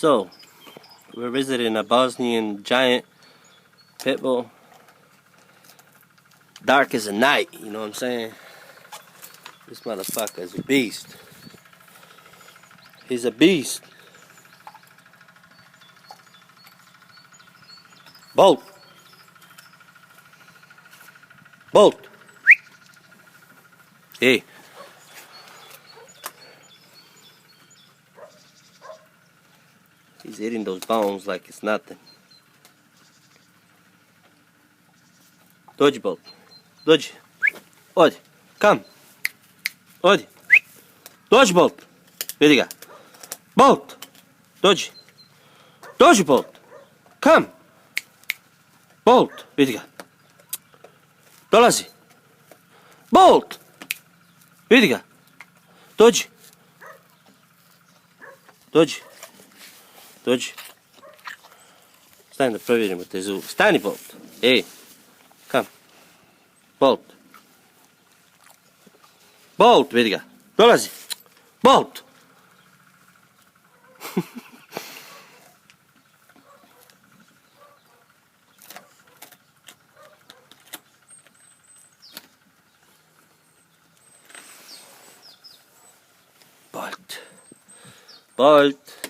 So, we're visiting a Bosnian Giant Pitbull. Dark as a night, you know what I'm saying? This motherfucker is a beast. He's a beast. Bolt. Bolt. Hey. He's eating those bones like it's nothing. Dođi, Bolt. Dođi. Odi. Come. Odi. Dođi, Bolt. Vidi ga. Bolt. Dođi. Dođi, Bolt. Come. Bolt. Vidi ga. Dolazi. Bolt. Vidi ga. Dođi. Dođi. Dođi. Stani da provjerimo te zube. Stani, Bolt. Ej. Come. Bolt. Bolt, vidi ga. Dolazi. Bolt. Bolt. Bolt.